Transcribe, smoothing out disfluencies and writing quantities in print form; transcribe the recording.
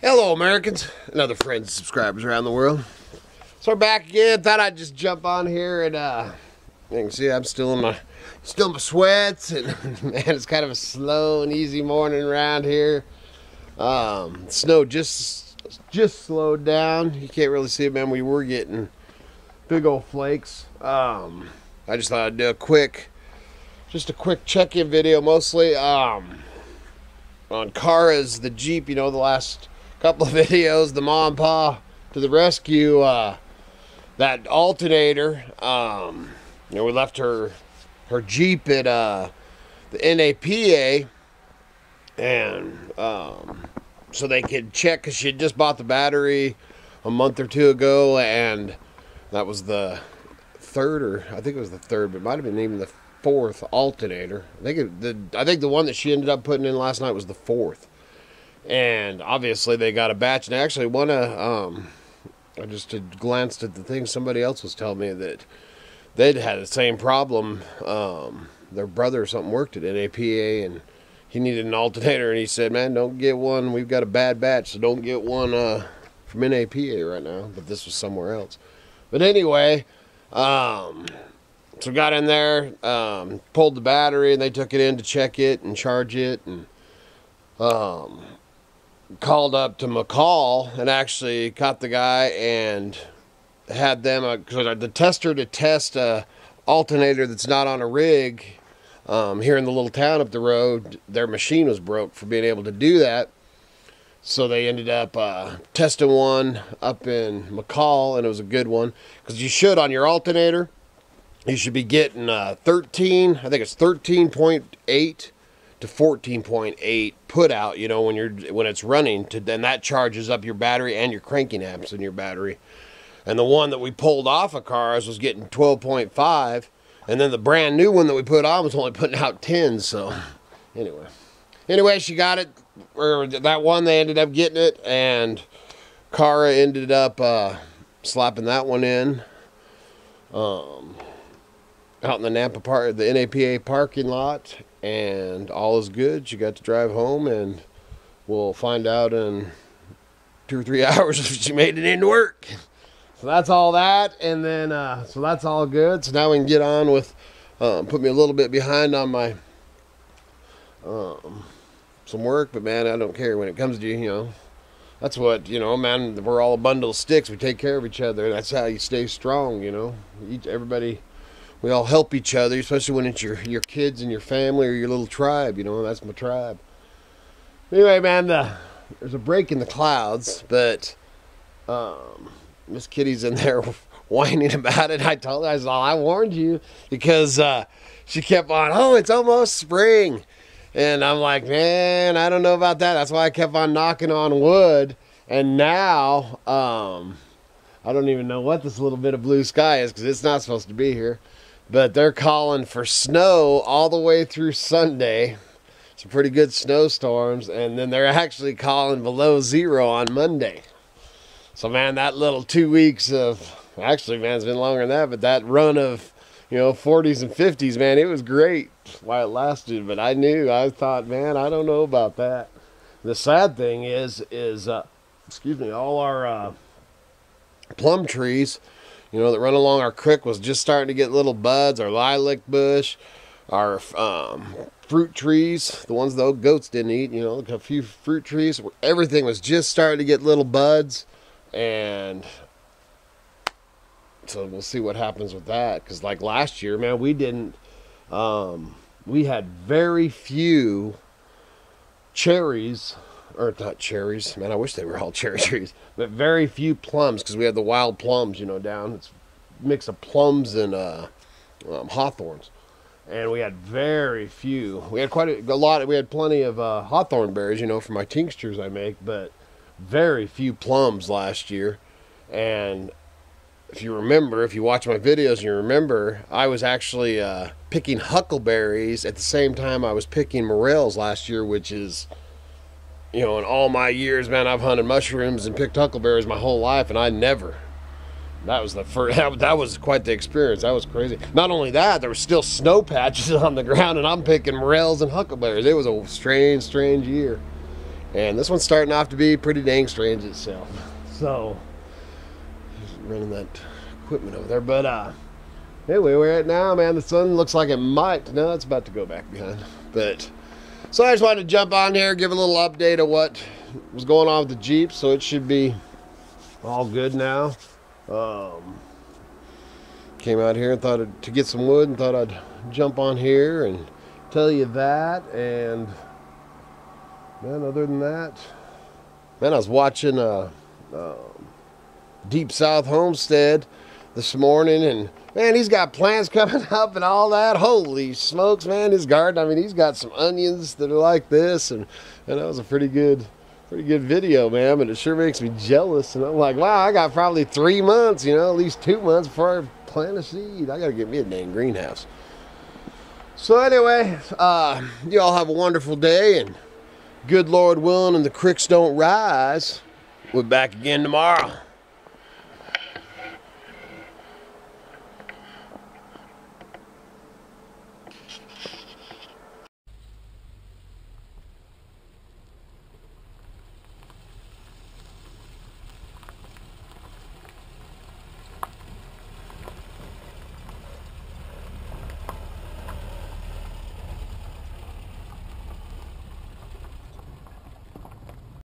Hello, Americans and other friends and subscribers around the world. So we're back again. Thought I'd just jump on here and you can see I'm still in my sweats, and man, it's kind of a slow and easy morning around here. Snow just slowed down. You can't really see it, man. We were getting big old flakes. I just thought I'd do a quick check-in video, mostly on Kara's the Jeep. You know, the last couple of videos, the mom and pa to the rescue. That alternator, you know, we left her Jeep at the NAPA, and so they could check, because she had just bought the battery a month or two ago, and that was the third, or I think it was the third, but it might have been even the fourth alternator. I think the one that she ended up putting in last night was the fourth. And obviously they got a batch, and actually I just had glanced at the thing. Somebody else was telling me that they'd had the same problem. Their brother or something worked at NAPA, and he needed an alternator, and he said, man, don't get one. We've got a bad batch, so don't get one from NAPA right now. But this was somewhere else. But anyway, so got in there, pulled the battery, and they took it in to check it and charge it, and called up to McCall and actually caught the guy and had them, the tester to test a alternator that's not on a rig here in the little town up the road. Their machine was broke for being able to do that. So they ended up testing one up in McCall, and it was a good one. Because you should, on your alternator, you should be getting 13, I think it's 13.8 to 14.8 put out, you know, when it's running, then that charges up your battery and your cranking amps in your battery. And the one that we pulled off of cars was getting 12.5, and then the brand new one that we put on was only putting out 10. So anyway, she got it, or that one, they ended up getting it, and Kara ended up slapping that one in out in the the NAPA parking lot, and all is good. She got to drive home, and we'll find out in 2 or 3 hours if she made it into work. So that's all that, and then so that's all good. So now we can get on with put me a little bit behind on my some work, but man, I don't care when it comes to, you know, that's what, you know, man, we're all a bundle of sticks. We take care of each other. That's how you stay strong, you know. Everybody, we all help each other, especially when it's your kids and your family or your little tribe, you know. That's my tribe. Anyway, man, there's a break in the clouds, but Miss Kitty's in there whining about it. I told her, I said, I warned you, because she kept on, oh, it's almost spring. And I'm like, man, I don't know about that. That's why I kept on knocking on wood. And now, I don't even know what this little bit of blue sky is, because it's not supposed to be here. But they're calling for snow all the way through Sunday. Some pretty good snowstorms. And then they're actually calling below zero on Monday. So, man, that little 2 weeks of, actually, man, it's been longer than that, but that run of, you know, 40s and 50s, man, it was great while it lasted. But I thought, man, I don't know about that. The sad thing is excuse me, all our plum trees, you know, that run along our creek was just starting to get little buds. Our lilac bush, our fruit trees, the ones the old goats didn't eat, you know, a few fruit trees, everything was just starting to get little buds. And so we'll see what happens with that. Because like last year, man, we had very few cherries, or not cherries, man, I wish they were all cherry trees, but very few plums, because we had the wild plums, you know, down. It's a mix of plums and hawthorns. And we had very few. We had quite a lot. We had plenty of hawthorn berries, you know, for my tinctures I make, but very few plums last year. And if you watch my videos, you remember, I was actually picking huckleberries at the same time I was picking morels last year, which is, you know, in all my years, man, I've hunted mushrooms and picked huckleberries my whole life, and that was the first, that was quite the experience. That was crazy. Not only that, there were still snow patches on the ground, and I'm picking morels and huckleberries. It was a strange year. And this one's starting off to be pretty dang strange itself. So, running that equipment over there. But anyway, where we're at now, man, the sun looks like it might. No, it's about to go back behind. But so I just wanted to jump on here, give a little update of what was going on with the Jeep. So it should be all good now. Came out here and thought to get some wood, and thought I'd jump on here and tell you that. And man, other than that, man, I was watching Deep South Homestead this morning, and man, he's got plants coming up and all that. Holy smokes, man, his garden, I mean, he's got some onions that are like this, and that was a pretty good video, man. But it sure makes me jealous, and I'm like, wow, I got probably 3 months, you know, at least 2 months before I plant a seed. I gotta get me a dang greenhouse. So anyway, you all have a wonderful day, and good Lord willing and the creeks don't rise, we're back again tomorrow.